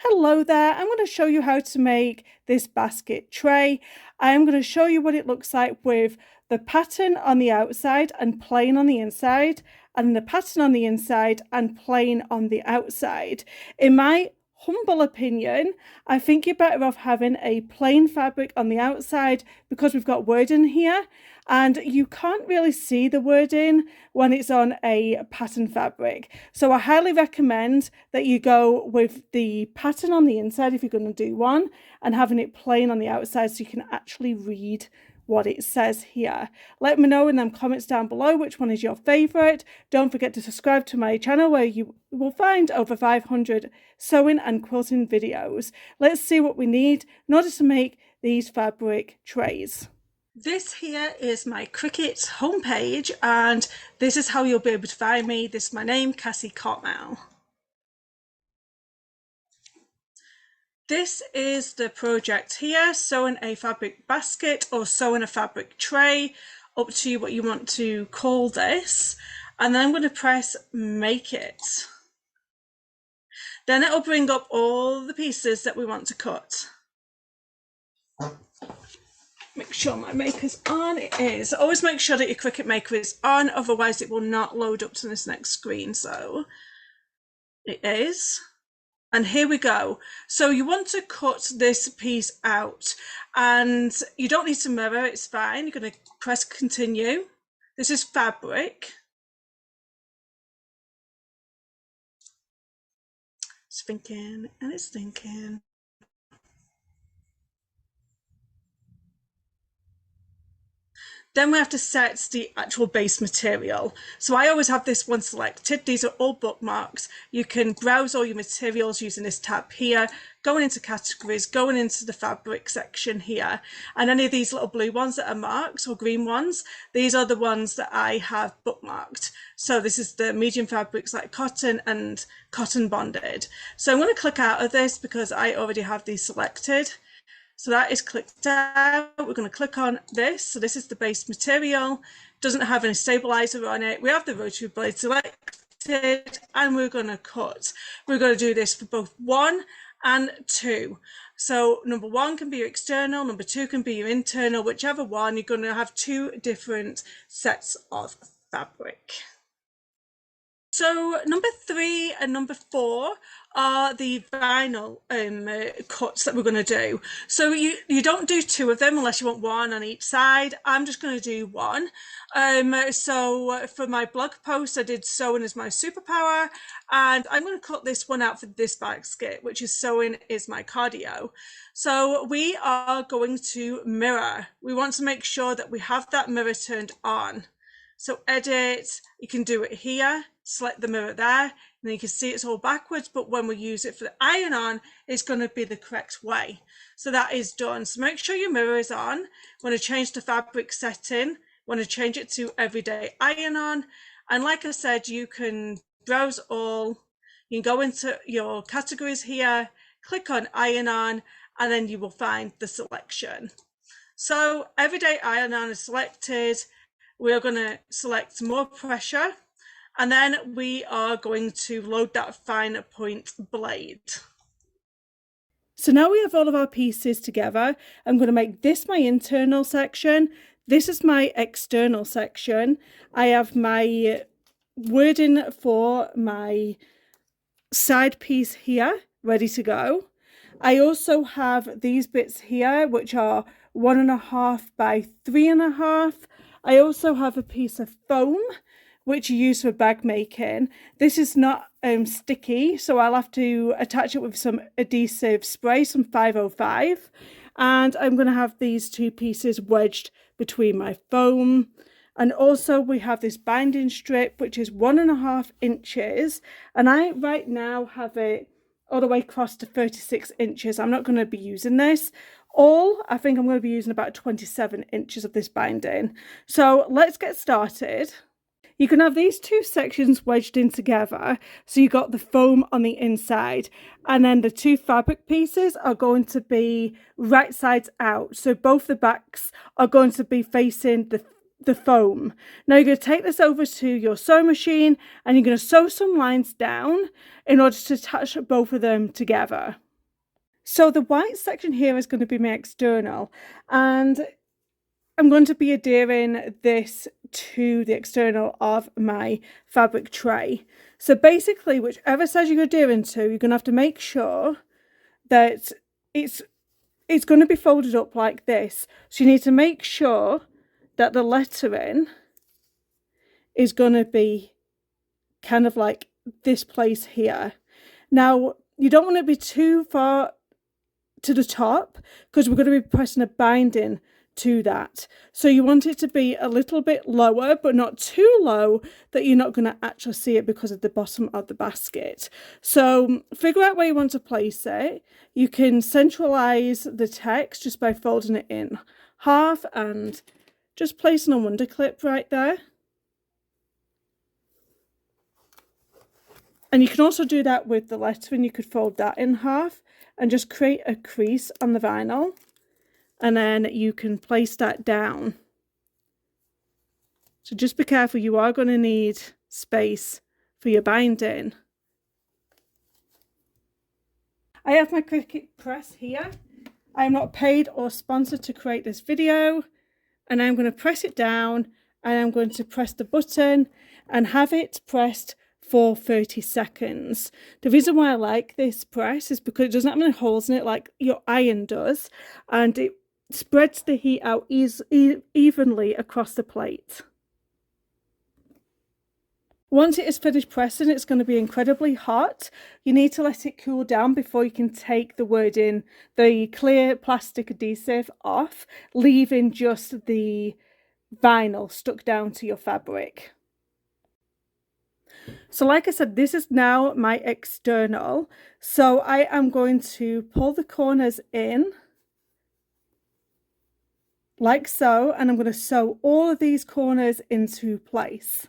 Hello there, I'm going to show you how to make this basket tray. I am going to show you what it looks like with the pattern on the outside and plain on the inside, and the pattern on the inside and plain on the outside. In my humble opinion, I think you're better off having a plain fabric on the outside because we've got wording here, and you can't really see the wording when it's on a pattern fabric. So I highly recommend that you go with the pattern on the inside if you're going to do one, and having it plain on the outside so you can actually read what it says here. Let me know in them comments down below which one is your favorite. Don't forget to subscribe to my channel where you will find over 500 sewing and quilting videos. Let's see what we need in order to make these fabric trays. This here is my Cricut homepage, and this is how you'll be able to find me. This is my name, Cassie Cotmell. This is the project here, sewing a fabric basket or sewing a fabric tray, up to you what you want to call this. And then I'm going to press make it. Then it'll bring up all the pieces that we want to cut. Make sure my maker's on. It is. Always make sure that your Cricut maker is on, otherwise it will not load up to this next screen. So it is. And here we go. So you want to cut this piece out, and you don't need to mirror, it's fine. You're going to press continue. This is fabric. It's thinking and it's thinking. Then we have to set the actual base material. So I always have this one selected. These are all bookmarks. You can browse all your materials using this tab here, going into categories, going into the fabric section here. And any of these little blue ones that are marked, or green ones, these are the ones that I have bookmarked. So this is the medium fabrics like cotton and cotton bonded. So I'm going to click out of this because I already have these selected. So that is clicked out. We're going to click on this. So this is the base material. Doesn't have any stabilizer on it. We have the rotary blade selected, and we're going to cut. We're going to do this for both 1 and 2. So number 1 can be your external, number 2 can be your internal, whichever one. You're going to have 2 different sets of fabric. So number 3 and number 4 are the vinyl cuts that we're going to do. So you don't do 2 of them unless you want 1 on each side. I'm just going to do 1. So for my blog post, I did sewing as my superpower, and I'm going to cut this one out for this basket, which is sewing is my cardio. So we are going to mirror. We want to make sure that we have that mirror turned on. So edit, you can do it here, select the mirror there, and then you can see it's all backwards, but when we use it for the iron on, it's going to be the correct way. So that is done. So make sure your mirror is on. Want to change the fabric setting, want to change it to everyday iron on. And like I said, you can browse all, you can go into your categories here, click on iron on, and then you will find the selection. So everyday iron on is selected. We are going to select more pressure, and then we are going to load that fine point blade. So now we have all of our pieces together. I'm going to make this my internal section. This is my external section. I have my wording for my side piece here ready to go. I also have these bits here, which are 1.5 by 3.5. I also have a piece of foam, which you use for bag making. This is not sticky, so I'll have to attach it with some adhesive spray, some 505. And I'm going to have these 2 pieces wedged between my foam. And also we have this binding strip, which is 1.5 inches. And I right now have it all the way across to 36 inches. I'm not going to be using this. I think I'm going to be using about 27 inches of this binding. So let's get started. You can have these 2 sections wedged in together. So you got the foam on the inside, and then the 2 fabric pieces are going to be right sides out. So both the backs are going to be facing the foam. Now you're going to take this over to your sewing machine, and you're going to sew some lines down in order to attach both of them together. So the white section here is going to be my external, and I'm going to be adhering this to the external of my fabric tray. So basically, whichever side you're adhering to, you're going to have to make sure that it's going to be folded up like this. So you need to make sure that the lettering is going to be kind of like this place here. Now, you don't want to be too far to the top because we're going to be pressing a binding to that. So you want it to be a little bit lower, but not too low that you're not going to actually see it because of the bottom of the basket. So figure out where you want to place it. You can centralize the text just by folding it in half and just placing a wonder clip right there. And you can also do that with the lettering. You could fold that in half and just create a crease on the vinyl. And then you can place that down. So just be careful, you are going to need space for your binding. I have my Cricut press here. I am not paid or sponsored to create this video. And I'm going to press it down and I'm going to press the button and have it pressed for 30 seconds. The reason why I like this press is because it doesn't have any holes in it like your iron does, and it spreads the heat out evenly across the plate. Once it is finished pressing, it's going to be incredibly hot. You need to let it cool down before you can take the wording, the clear plastic adhesive off, leaving just the vinyl stuck down to your fabric. So like I said, this is now my external. So I am going to pull the corners in like so, and I'm going to sew all of these corners into place.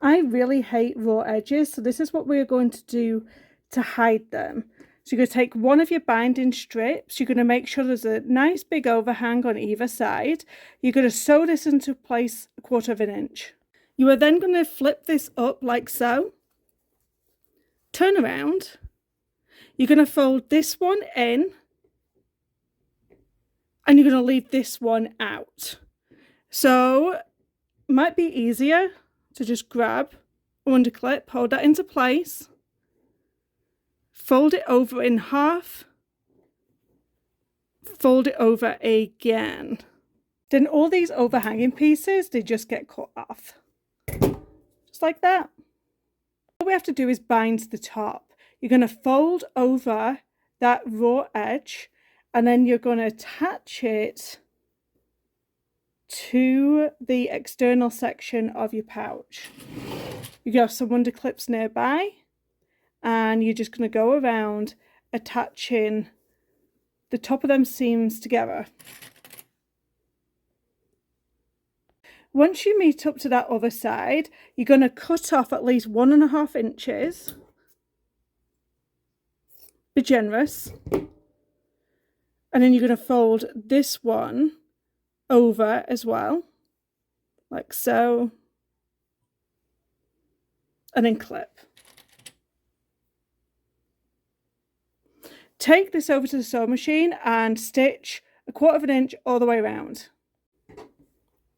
I really hate raw edges, so this is what we're going to do to hide them. So you're going to take one of your binding strips, you're going to make sure there's a nice big overhang on either side. You're going to sew this into place 1/4 inch. You are then going to flip this up like so, turn around, you're going to fold this one in, and you're going to leave this one out. So it might be easier to just grab a wonder clip, hold that into place, fold it over in half, fold it over again. Then all these overhanging pieces, they just get cut off. Just like that. All we have to do is bind the top. You're going to fold over that raw edge and then you're going to attach it to the external section of your pouch. You have some wonder clips nearby and you're just going to go around attaching the top of them seams together. Once you meet up to that other side, you're going to cut off at least 1.5 inches. Be generous. And then you're going to fold this one over as well, like so, and then clip. Take this over to the sewing machine and stitch 1/4 inch all the way around.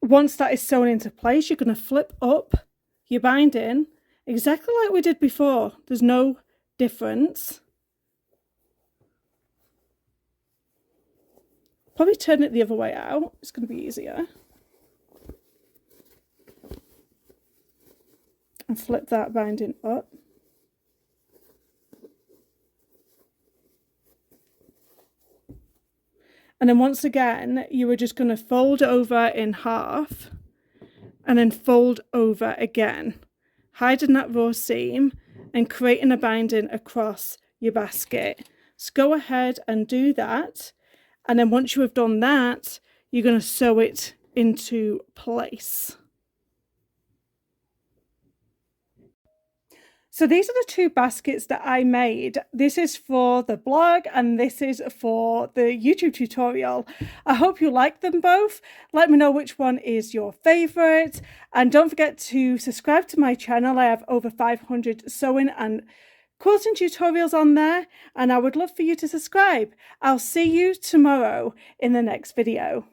Once that is sewn into place, you're going to flip up your binding exactly like we did before. There's no difference. Probably turn it the other way out. It's going to be easier. And flip that binding up. And then once again, you are just going to fold over in half and then fold over again, hiding that raw seam and creating a binding across your basket. So go ahead and do that. And then once you have done that, you're going to sew it into place. So these are the two baskets that I made. This is for the blog and this is for the YouTube tutorial. I hope you like them both. Let me know which one is your favorite. And don't forget to subscribe to my channel. I have over 500 sewing and quilting tutorials on there, and I would love for you to subscribe. I'll see you tomorrow in the next video.